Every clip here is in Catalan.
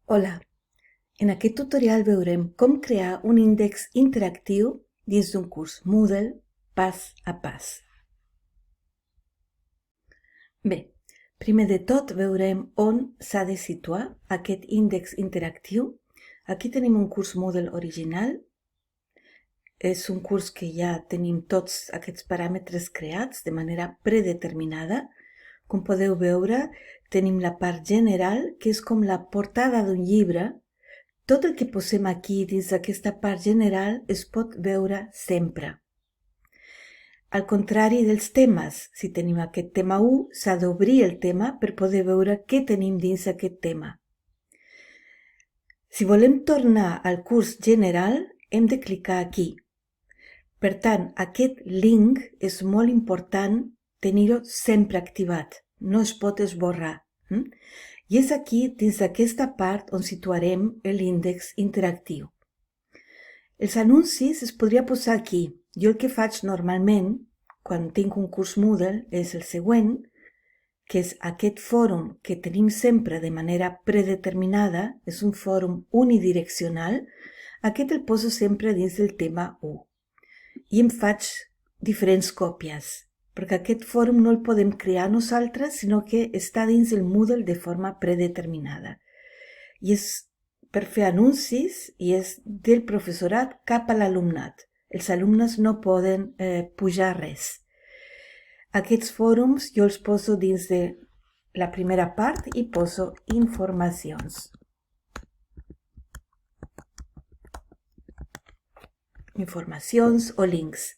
Hola, en aquest tutorial veurem com crear un índex interactiu dins d'un curs Moodle pas a pas. Bé, primer de tot veurem on s'ha de situar aquest índex interactiu. Aquí tenim un curs Moodle original. És un curs que ja tenim tots aquests paràmetres creats de manera predeterminada. Com podeu veure, tenim la part general, que és com la portada d'un llibre. Tot el que posem aquí dins d'aquesta part general es pot veure sempre. Al contrari dels temes, si tenim aquest tema 1, s'ha d'obrir el tema per poder veure què tenim dins aquest tema. Si volem tornar al curs general, hem de clicar aquí. Per tant, aquest link és molt important tenir-ho sempre activat, no es pot esborrar. I és aquí, dins d'aquesta part, on situarem l'índex interactiu. Els anuncis es podria posar aquí. Jo el que faig normalment, quan tinc un curs Moodle, és el següent, que és aquest fòrum que tenim sempre de manera predeterminada, és un fòrum unidireccional. Aquest el poso sempre dins del tema 1. I em faig diferents còpies, perquè aquest fòrum no el podem crear nosaltres, sinó que està dins el Moodle de forma predeterminada. I és per fer anuncis i és del professorat cap a l'alumnat. Els alumnes no poden pujar res. Aquests fòrums jo els poso dins de la primera part i poso informacions. Informacions o links.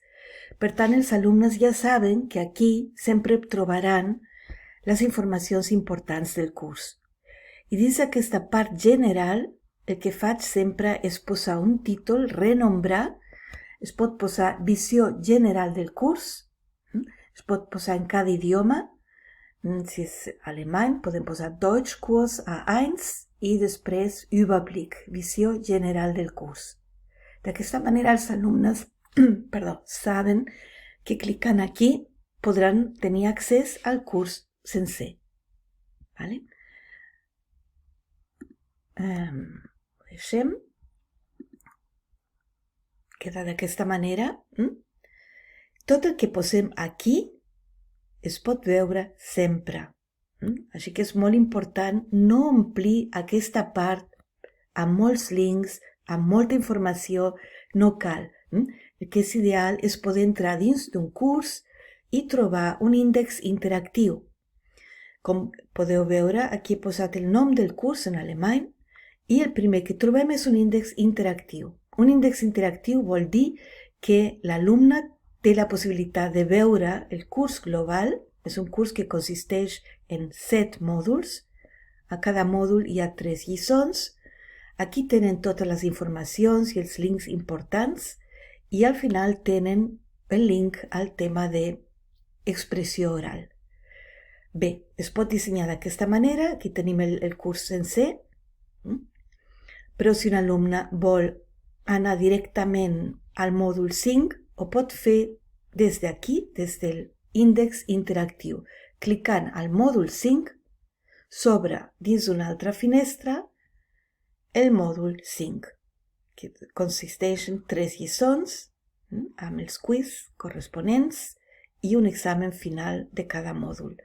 Per tant, els alumnes ja saben que aquí sempre trobaran les informacions importants del curs. I dins d'aquesta part general, el que faig sempre és posar un títol, renombrar. Es pot posar visió general del curs, es pot posar en cada idioma. Si és alemany, podem posar Deutschkurs A1 i després Überblick, visió general del curs. D'aquesta manera els alumnes saben que clicant aquí podran tenir accés al curs sencer. Vale? Deixem. Queda d'aquesta manera. Tot el que posem aquí es pot veure sempre. Així que és molt important no omplir aquesta part amb molts links, amb molta informació, no cal. El que és ideal és poder entrar dins d'un curs i trobar un índex interactiu. Com podeu veure, aquí he posat el nom del curs en alemany i el primer que trobem és un índex interactiu. Un índex interactiu vol dir que l'alumne té la possibilitat de veure el curs global. És un curs que consisteix en 7 mòduls. A cada mòdul hi ha 3 lliçons. Aquí tenen totes les informacions i els links importants i al final tenen el link al tema d'expressió oral. Bé, es pot dissenyar d'aquesta manera. Aquí tenim el curs sencer. Però si un alumne vol anar directament al mòdul 5, ho pot fer des d'aquí, des del índex interactiu. Clicant al mòdul 5, s'obre dins d'una altra finestra el mòdul 5, que consisteix en 3 lliçons, amb els quiz corresponents i un examen final de cada mòdul.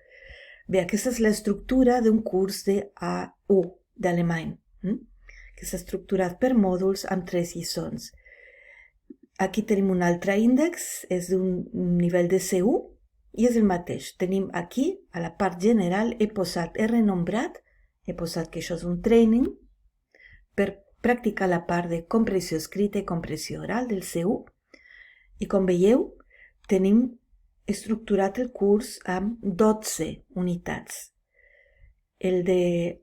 Bé, aquesta és l'estructura d'un curs de A1 d'alemany, que s'ha estructurat per mòduls amb 3 lliçons. Aquí tenim un altre índex, és d'un nivell de C1 i és el mateix. Tenim aquí, a la part general, he renombrat, he posat que això és un training per practicar la part de comprensió escrita i comprensió oral del C1. I com veieu, tenim estructurat el curs amb 12 unitats. El de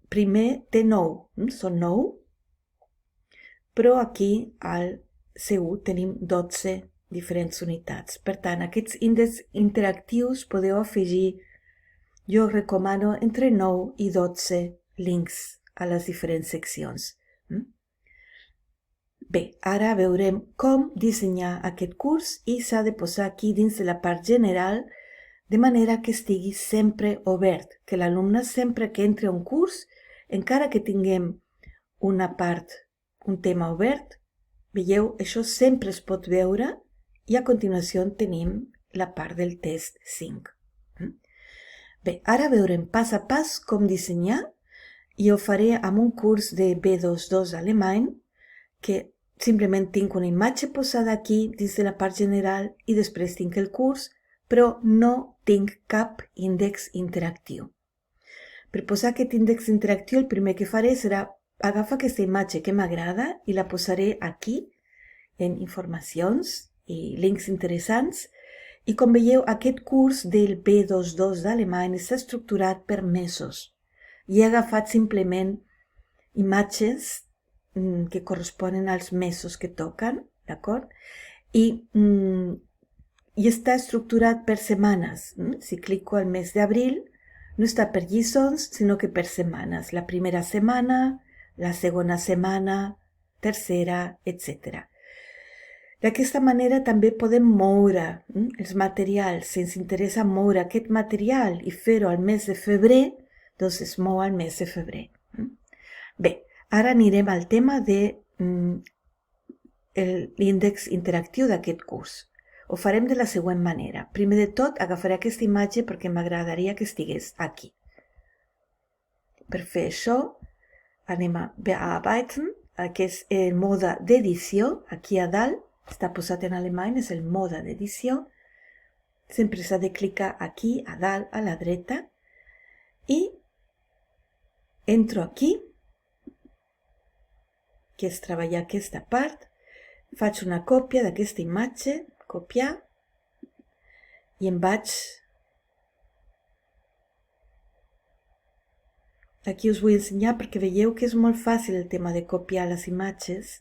primer té 9, són 9, però aquí al C1 tenim 12 diferents unitats. Per tant, aquests índexs interactius podeu afegir, jo recomano entre 9 i 12 links a les diferents seccions. Bé, ara veurem com dissenyar aquest curs i s'ha de posar aquí dins de la part general de manera que estigui sempre obert, que l'alumne sempre que entri a un curs encara que tinguem una part, un tema obert, veieu, això sempre es pot veure i a continuació tenim la part del test 5. Bé, ara veurem pas a pas com dissenyar i ho faré amb un curs de B22 alemany que simplement tinc una imatge posada aquí dins de la part general i després tinc el curs, però no tinc cap índex interactiu. Per posar aquest índex interactiu el primer que faré serà agafar aquesta imatge que m'agrada i la posaré aquí en informacions i links interessants. I com veieu, aquest curs del B22 d'alemany està estructurat per mesos. I he agafat simplement imatges que corresponen als mesos que toquen, d'acord? I està estructurat per setmanes. Si clico al mes d'abril, no està per lliçons, sinó que per setmanes. La primera setmana, la segona setmana, tercera, etc. D'aquesta manera també podem moure els materials. Si ens interessa moure aquest material i fer-ho al mes de febrer, doncs es mou al mes de febrer. Bé, ara anirem al tema de l'índex interactiu d'aquest curs. Ho farem de la següent manera. Primer de tot, agafaré aquesta imatge perquè m'agradaria que estigués aquí. Per fer això, anem a bearbeiten, que és el mode d'edició, aquí a dalt, està posat en alemany, és el mode d'edició. Sempre s'ha de clicar aquí, a dalt, a la dreta, i entro aquí, que és treballar aquesta part, faig una còpia d'aquesta imatge, copiar, i em vaig... Aquí us vull ensenyar perquè veieu que és molt fàcil el tema de copiar les imatges.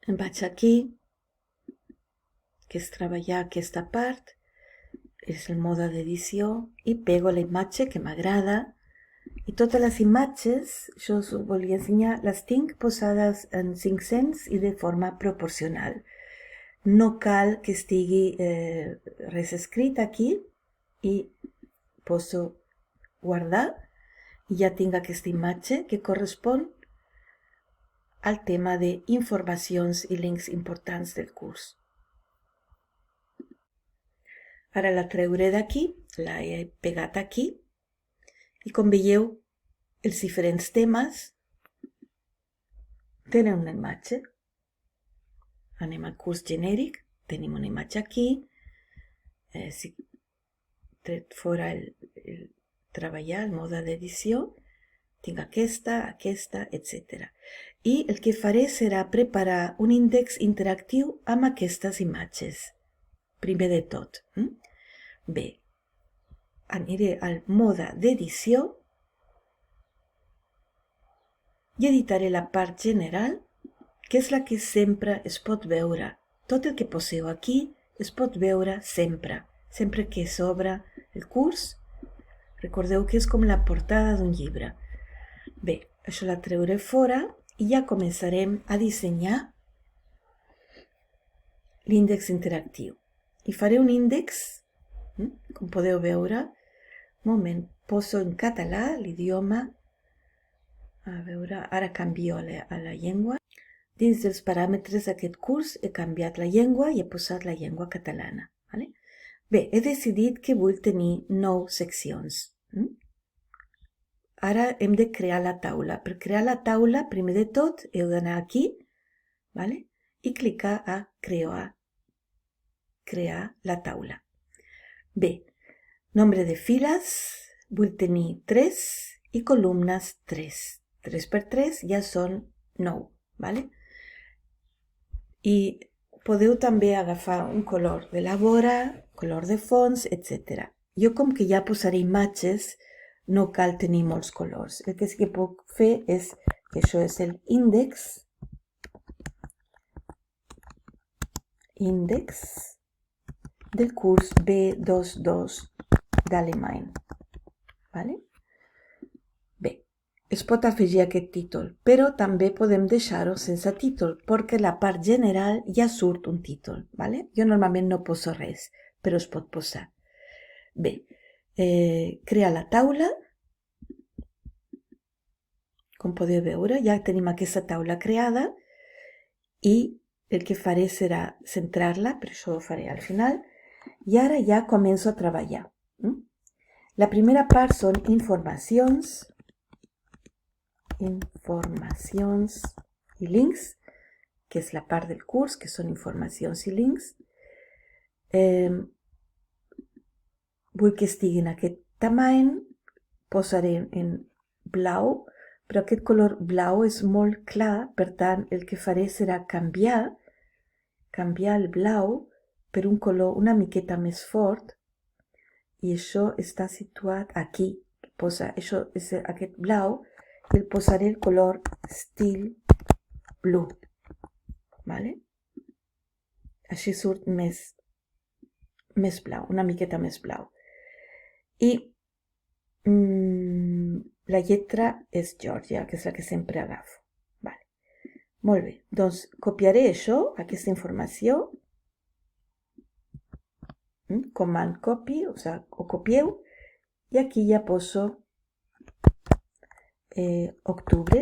Em vaig aquí, que és treballar aquesta part, és el mode d'edició, i pego la imatge que m'agrada. I totes les imatges, això us volia ensenyar, les tinc posades en 500 i de forma proporcional. No cal que estigui res escrit aquí i poso guardar i ja tinc aquesta imatge que correspon al tema d'informacions i links importants del curs. Ara la treuré d'aquí, la he pegat aquí i com veieu els diferents temes tenen una imatge. Anem al curs genèric, tenim una imatge aquí, si tret fora el treballar, el mode d'edició, tinc aquesta, etc. I el que faré serà preparar un índex interactiu amb aquestes imatges, primer de tot. Bé, aniré al mode d'edició i editaré la part general, que és la que sempre es pot veure. Tot el que poseu aquí es pot veure sempre. Sempre que s'obre el curs, recordeu que és com la portada d'un llibre. Bé, això la treuré fora i ja començarem a dissenyar l'índex interactiu. I faré un índex, com podeu veure, un moment, poso en català l'idioma, a veure, ara canvio a la llengua. Dins dels paràmetres d'aquest curs he canviat la llengua i he posat la llengua catalana. Bé, he decidit que vull tenir 9 seccions. Ara hem de crear la taula. Per crear la taula, primer de tot, heu d'anar aquí i clicar a crear la taula. Bé, nombre de files, vull tenir 3 i columnes 3. 3 per 3 ja són 9, I podeu també agafar un color de la vora, color de fons, etc. Jo com que ja posaré imatges, no cal tenir molts colors. El que sí que puc fer és que això és el índex del curs B22 d'alemany. Bé, es pot afegir aquest títol, però també podem deixar-ho sense títol, perquè la part general ja surt un títol. Jo normalment no poso res, però es pot posar. Bé, crear la taula Com podeu veure, ja tenim aquesta taula creada i el que faré serà centrar-la, però això ho faré al final. I ara ja començo a treballar. La primera part són informacions i links, que és la part del curs, que són informacions i links. Vull que estigui en aquest tamany, posaré en blau, però aquest color blau és molt clar, per tant el que faré serà canviar el blau per un color una miqueta més fort, i això està situat aquí. Això és aquest blau, i el posaré el color Steel Blue. Vale? Així surt més blau, una miqueta més blau. I la lletra és Georgia, que és la que sempre agafo. Vale. Molt bé, doncs copiaré això, aquesta informació, command copy, o copieu, i aquí ja poso octubre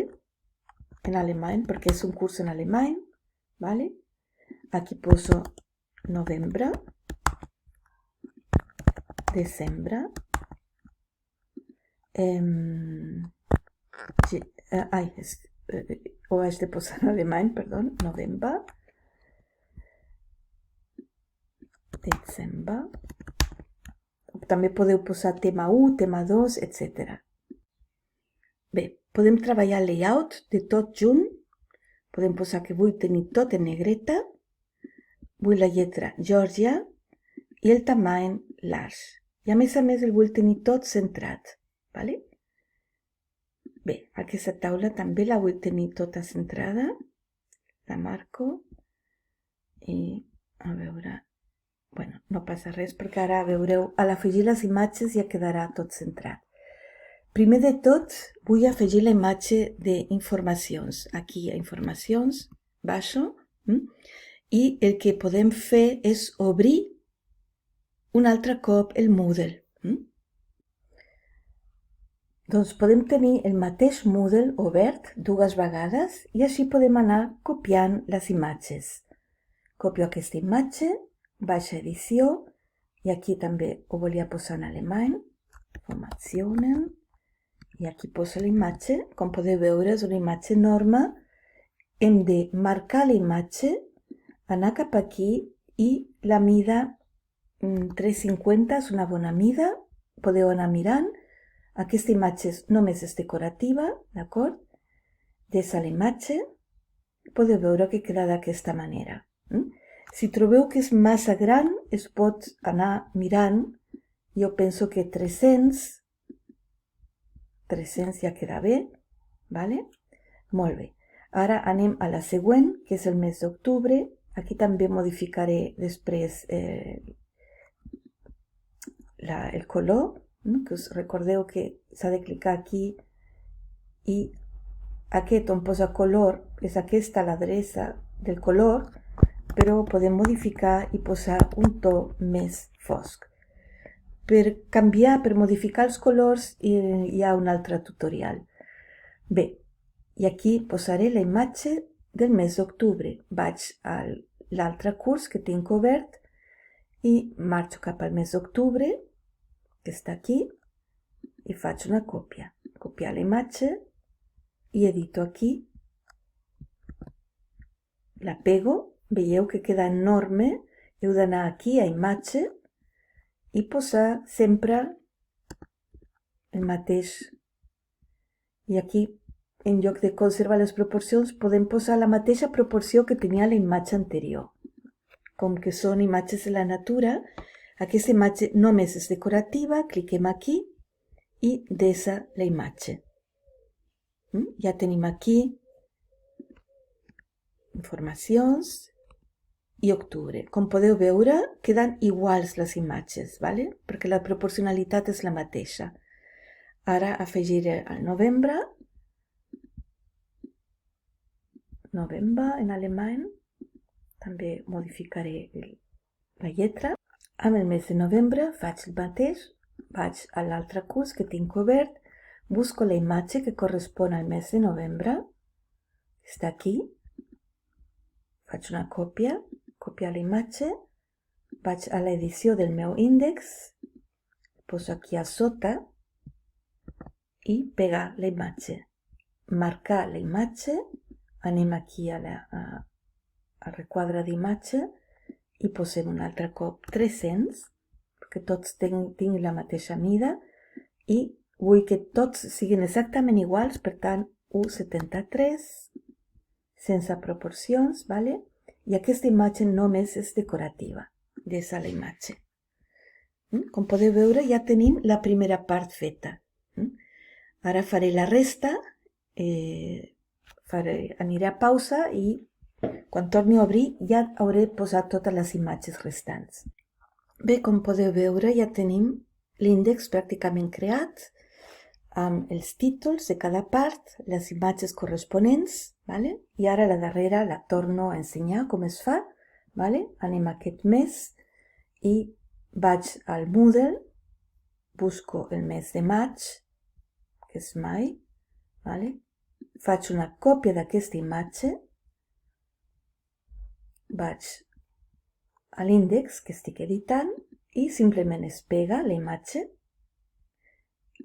en alemany, perquè és un curs en alemany, vale? Aquí poso novembre, desembre, ho haig de posar en alemany, perdó, novembre, desembre, també podeu posar tema 1, tema 2, etc. Bé, podem treballar el layout de tot junt, podem posar que vull tenir tot en negreta, vull la lletra Georgia i el tamany large. I a més el vull tenir tot centrat, vale? Bé, aquesta taula també la vull tenir tota centrada, la marco i a veure, bueno, no passa res perquè ara veureu, a l'afegir les imatges ja quedarà tot centrat. Primer de tot vull afegir la imatge d'informacions, aquí a informacions, baixo, i el que podem fer és obrir un altre cop el Moodle. Doncs podem tenir el mateix Moodle obert dues vegades i així podem anar copiant les imatges. Copio aquesta imatge, vaig a edició i aquí també ho volia posar en alemany, Informationen, i aquí poso la imatge. Com podeu veure és una imatge enorme. Hem de marcar la imatge, anar cap aquí i la mida 350 és una bona mida, podeu anar mirant. Aquesta imatge només és decorativa, d'acord? Des de la imatge podeu veure que queda d'aquesta manera. Si trobeu que és massa gran, es pot anar mirant. Jo penso que 300 ja queda bé, vale? Molt bé. Ara anem a la següent, que és el mes d'octubre. Aquí també modificaré després el color, que us recordeu que s'ha de clicar aquí i aquest on posa color és aquesta l'adreça del color, però podem modificar i posar un to més fosc. Per modificar els colors hi ha un altre tutorial. Bé, i aquí posaré la imatge del mes d'octubre. Vaig a l'altre curs que tinc obert i marxo cap al mes d'octubre, que està aquí, i faig una còpia. Copiar la imatge i edito aquí. La pego, veieu que queda enorme. Heu d'anar aquí a imatge i posar sempre el mateix. I aquí, en lloc de conservar les proporcions, podem posar la mateixa proporció que tenia la imatge anterior. Com que són imatges de la natura, aquesta imatge només és decorativa, cliquem aquí i desa la imatge. Ja tenim aquí informacions i octubre. Com podeu veure, queden iguals les imatges, vale? Perquè la proporcionalitat és la mateixa. Ara afegiré el novembre en alemany. També modificaré la lletra. Amb el mes de novembre faig el mateix. Vaig a l'altre curs que tinc obert, busco la imatge que correspon al mes de novembre, està aquí, faig una còpia, copiar la imatge, vaig a l'edició del meu índex, poso aquí a sota i pegar la imatge. Marcar la imatge, anem aquí al requadre d'imatge i posem un altre cop 300, perquè tots tinguin la mateixa mida i vull que tots siguin exactament iguals, per tant 1,73, sense proporcions, vale? I aquesta imatge només és decorativa, des de la imatge. Com podeu veure, ja tenim la primera part feta. Ara faré la resta, aniré a pausa i quan torni a obrir ja hauré posat totes les imatges restants. Bé, com podeu veure, ja tenim l'índex pràcticament creat, amb els títols de cada part, les imatges corresponents, vale? I ara la darrera la torno a ensenyar com es fa. Vale? Anem a aquest mes i vaig al Moodle, busco el mes de maig, que és mai, vale? Faig una còpia d'aquesta imatge, vaig a l'índex que estic editant i simplement es pega la imatge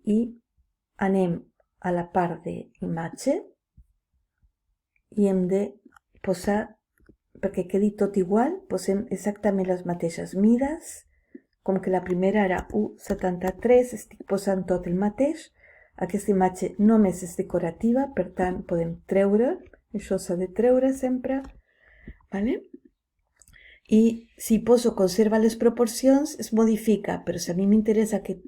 i anem a la part d'imatge i hem de posar, perquè quedi tot igual, posem exactament les mateixes mides, com que la primera era 1,73, estic posant tot el mateix. Aquesta imatge només és decorativa, per tant podem treure, això s'ha de treure sempre, vale? I si poso conserva les proporcions es modifica, però si a mi m'interessa que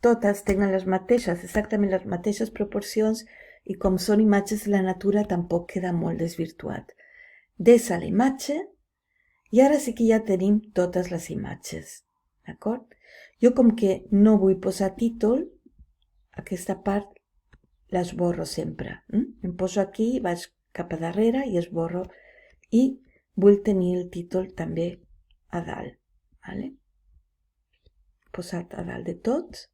totes tenen les mateixes, exactament les mateixes proporcions, i com són imatges de la natura tampoc queda molt desvirtuat. Desa la imatge i ara sí que ja tenim totes les imatges, d'acord? Jo com que no vull posar títol, aquesta part l'esborro sempre. Em poso aquí, vaig cap a darrere i esborro i vull tenir el títol també a dalt. Vale? Posat a dalt de tot,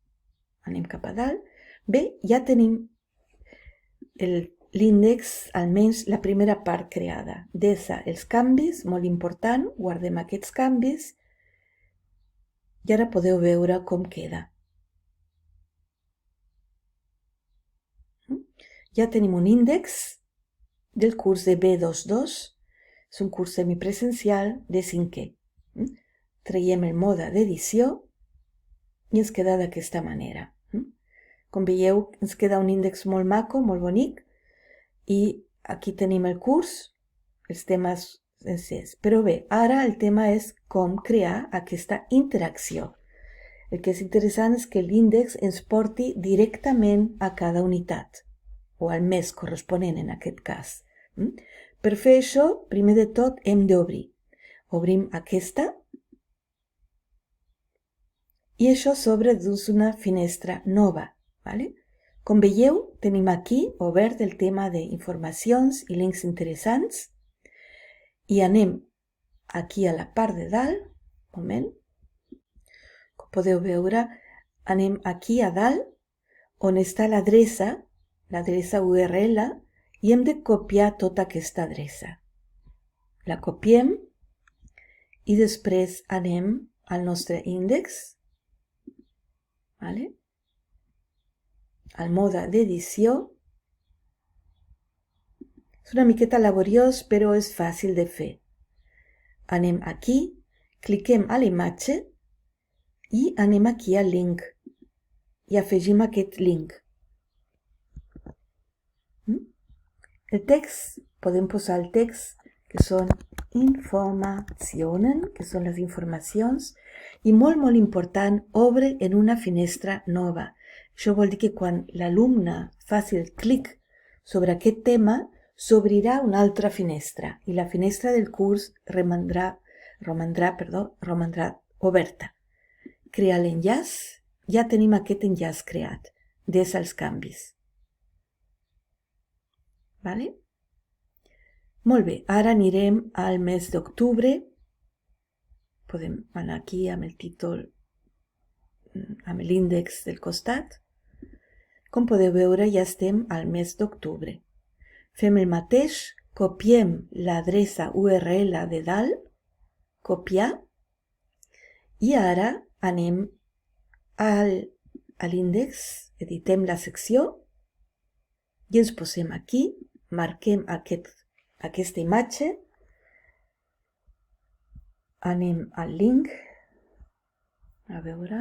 anem cap a dalt. Bé, ja tenim l'índex, almenys la primera part creada. Desa els canvis, molt important, guardem aquests canvis i ara podeu veure com queda. Ja tenim un índex del curs de B22, és un curs semipresencial de 5è. Traiem el mode d'edició i ens queda d'aquesta manera. Com veieu, ens queda un índex molt maco, molt bonic, i aquí tenim el curs, els temes sencers. Però bé, ara el tema és com crear aquesta interacció. El que és interessant és que l'índex ens porti directament a cada unitat, o al mes corresponent en aquest cas. Per fer això, primer de tot hem d'obrir. Obrim aquesta i això s'obre dins una finestra nova. Vale? Com veieu, tenim aquí obert el tema d'informacions i links interessants i anem aquí a la part de dalt, un moment, com podeu veure, anem aquí a dalt on està l'adreça URL i hem de copiar tota aquesta adreça. La copiem i després anem al nostre índex, vale? Al mode d'edició. És una miqueta laboriós, però és fàcil de fer. Anem aquí, cliquem a la imatge i anem aquí al link i afegim aquest link. El text, podem posar el text, que són informationen, que són les informacions, i molt, molt important, obre en una finestra nova. Això vol dir que quan l'alumne faci el clic sobre aquest tema, s'obrirà una altra finestra i la finestra del curs romandrà oberta. Crear l'enllaç, ja tenim aquest enllaç creat, des dels canvis. Vale? Molt bé, ara anirem al mes d'octubre. Podem anar aquí amb el títol, amb l'índex del costat. Com podeu veure, ja estem al mes d'octubre. Fem el mateix, copiem l'adreça URL de dalt, copiar, i ara anem a l'índex, editem la secció i ens posem aquí, marquem aquesta imatge, anem al link, a veure,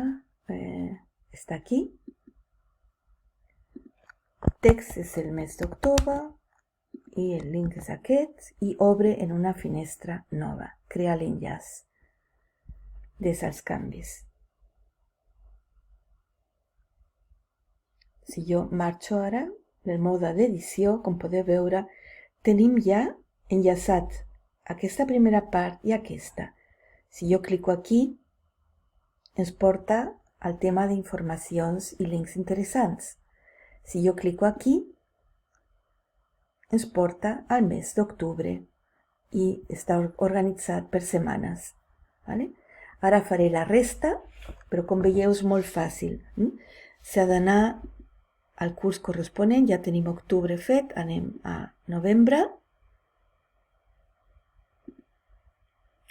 està aquí, text és el mes d'octubre i el link és aquest i obre en una finestra nova, crear l'enllaç des dels canvis. Si jo marxo ara del mode d'edició, com podeu veure, tenim ja enllaçat aquesta primera part i aquesta. Si jo clico aquí, ens porta al tema d'informacions i links interessants. Si jo clico aquí, ens porta al mes d'octubre i està organitzat per setmanes. Vale? Ara faré la resta, però com veieu és molt fàcil. S'ha d'anar al curs corresponent, ja tenim octubre fet, anem a novembre,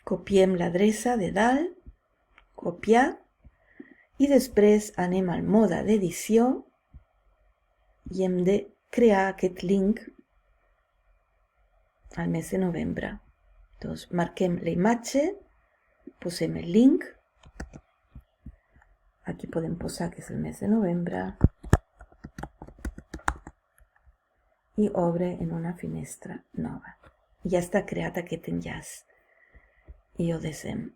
copiem l'adreça de dalt, copiar, i després anem al mode d'edició i hem de crear aquest link al mes de novembre. Doncs marquem la imatge, posem el link, aquí podem posar que és el mes de novembre i obre en una finestra nova. Ja està creat aquest enllaç i ho desem.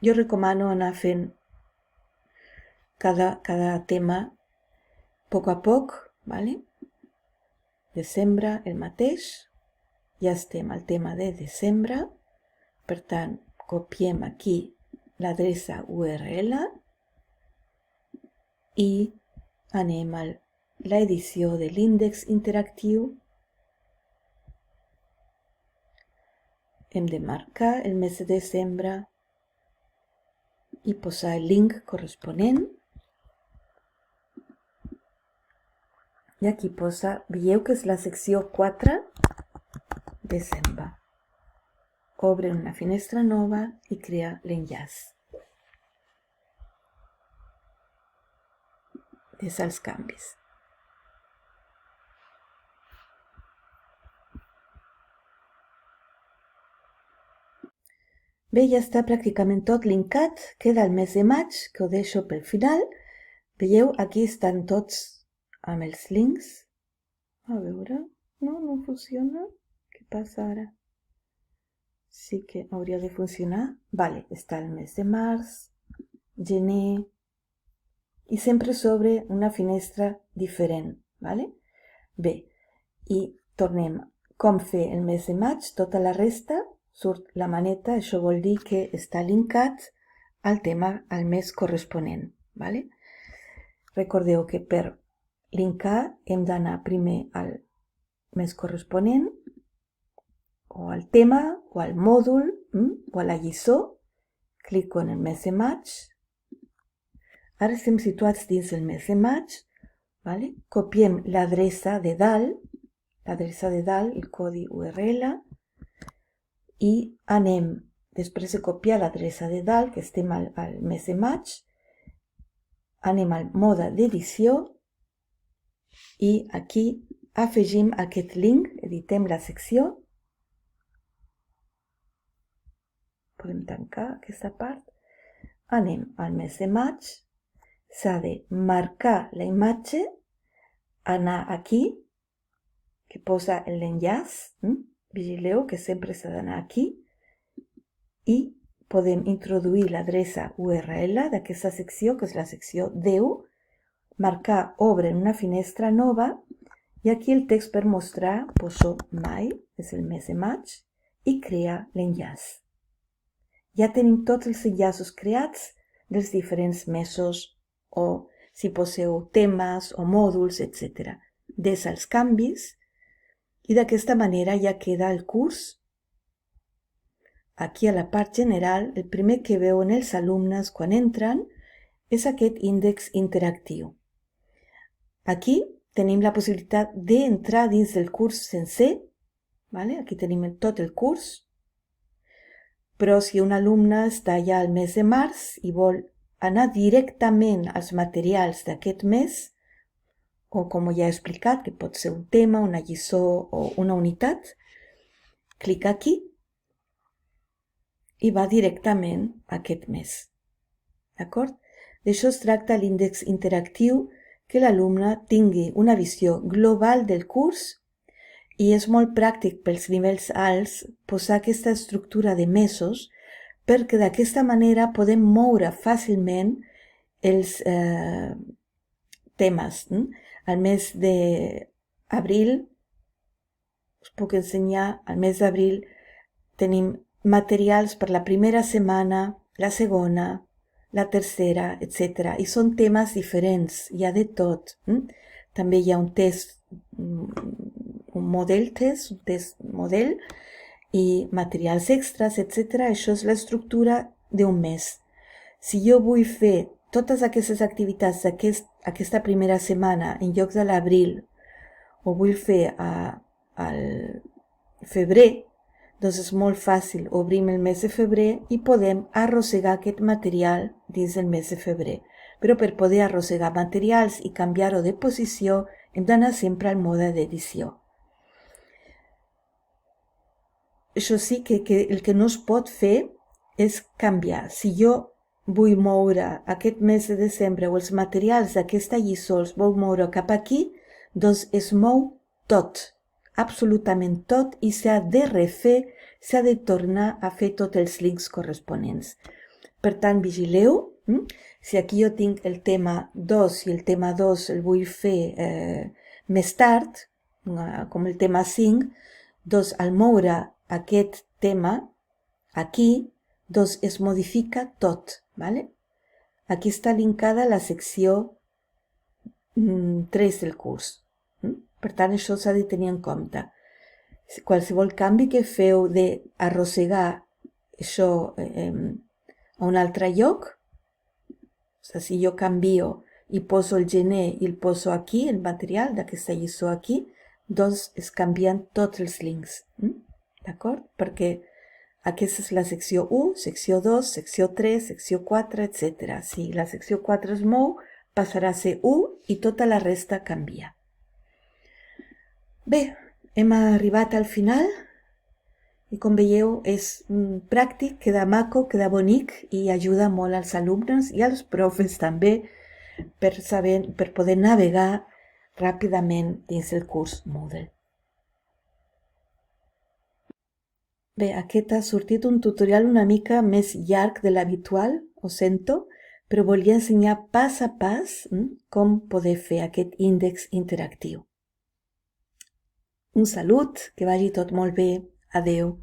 Jo recomano anar fent cada tema a poc, ¿vale? Desembre el mateix, ja estem al tema de desembre, per tant, copiem aquí l'adreça URL i anem a l'edició de l'índex interactiu. Hem de marcar el mes de desembre i posar el link corresponent. I aquí posa, veieu que és la secció 4, desembre. Obre una finestra nova i crea l'enllaç des dels canvis. Bé, ja està pràcticament tot linkat, queda el mes de maig, que ho deixo pel final. Veieu, aquí estan tots amb els links. A veure, no funciona. Què passa ara? Sí que hauria de funcionar. Vale, està el mes de març, gener, i sempre s'obre una finestra diferent, vale? Bé, i tornem. Com fer el mes de maig, tota la resta surt la maneta, això vol dir que està linkat al tema, al mes corresponent, vale? Recordeu que per linkar hem d'anar primer al mes corresponent, o al tema, o al mòdul, o a la lliçó. Clico en el mes de maig. Ara estem situats dins del mes de maig. Vale? Copiem l'adreça de dalt, el codi URL, i anem, després de copiar l'adreça de dalt, que estem al mes de maig, anem al mode d'edició i aquí afegim aquest link, editem la secció. Podem tancar aquesta part. Anem al mes de maig. S'ha de marcar la imatge, anar aquí, que posa l'enllaç. Vigileu que sempre s'ha d'anar aquí. I podem introduir l'adreça URL d'aquesta secció, que és la secció 10, marcar obre en una finestra nova, i aquí el text per mostrar poso mai, és el mes de maig, i crear l'enllaç. Ja tenim tots els enllaços creats dels diferents mesos, o si poseu temes o mòduls, etc. Des als canvis, i d'aquesta manera ja queda el curs. Aquí a la part general, el primer que veuen els alumnes quan entren és aquest índex interactiu. Aquí tenim la possibilitat d'entrar dins del curs sencer, vale? Aquí tenim tot el curs, però si un alumne està ja al mes de març i vol anar directament als materials d'aquest mes, o com ja he explicat, que pot ser un tema, una lliçó o una unitat, clica aquí i va directament a aquest mes. D'acord? D'això es tracta l'índex interactiu, que l'alumne tingui una visió global del curs, i és molt pràctic pels nivells alts posar aquesta estructura de mesos, perquè d'aquesta manera podem moure fàcilment els temes. Al mes d'abril, us puc ensenyar, al mes d'abril tenim materials per la primera setmana, la segona, la tercera, etc. I són temes diferents, hi ha de tot. També hi ha un test, un model model, i materials extras, etc. Això és l'estructura d'un mes. Si jo vull fer totes aquestes activitats aquesta primera setmana en lloc de l'abril, o vull fer al febrer, doncs és molt fàcil. Obrim el mes de febrer i podem arrossegar aquest material dins del mes de febrer. Però per poder arrossegar materials i canviar-ho de posició, hem d'anar sempre al mode d'edició. Això sí que el que no es pot fer és canviar. Si jo vull moure aquest mes de desembre o els materials d'aquesta lliçó els vull moure cap aquí, doncs es mou tot, absolutament tot, i s'ha de refer, s'ha de tornar a fer tots els links corresponents. Per tant, vigileu. Si aquí jo tinc el tema 2 i el tema 2 el vull fer més tard, com el tema 5, doncs al moure aquest tema aquí, doncs es modifica tot, ¿vale? Aquí està linkada la secció 3 del curs. Per tant, això s'ha de tenir en compte. Qualsevol canvi que feu d'arrossegar això a un altre lloc, si jo canvio i poso el gener i el poso aquí, el material d'aquesta lliçó aquí, doncs es canvien tots els links. D'acord? Perquè aquesta és la secció 1, secció 2, secció 3, secció 4, etc. Si la secció 4 es mou, passarà a ser 1 i tota la resta canvia. Bé, hem arribat al final i com veieu és pràctic, queda maco, queda bonic i ajuda molt als alumnes i als profes també per poder navegar ràpidament dins el curs Moodle. Bé, aquest ha sortit un tutorial una mica més llarg de l'habitual, ho sento, però volia ensenyar pas a pas com poder fer aquest índex interactiu. Un salut, que vagi tot molt bé. Adeu.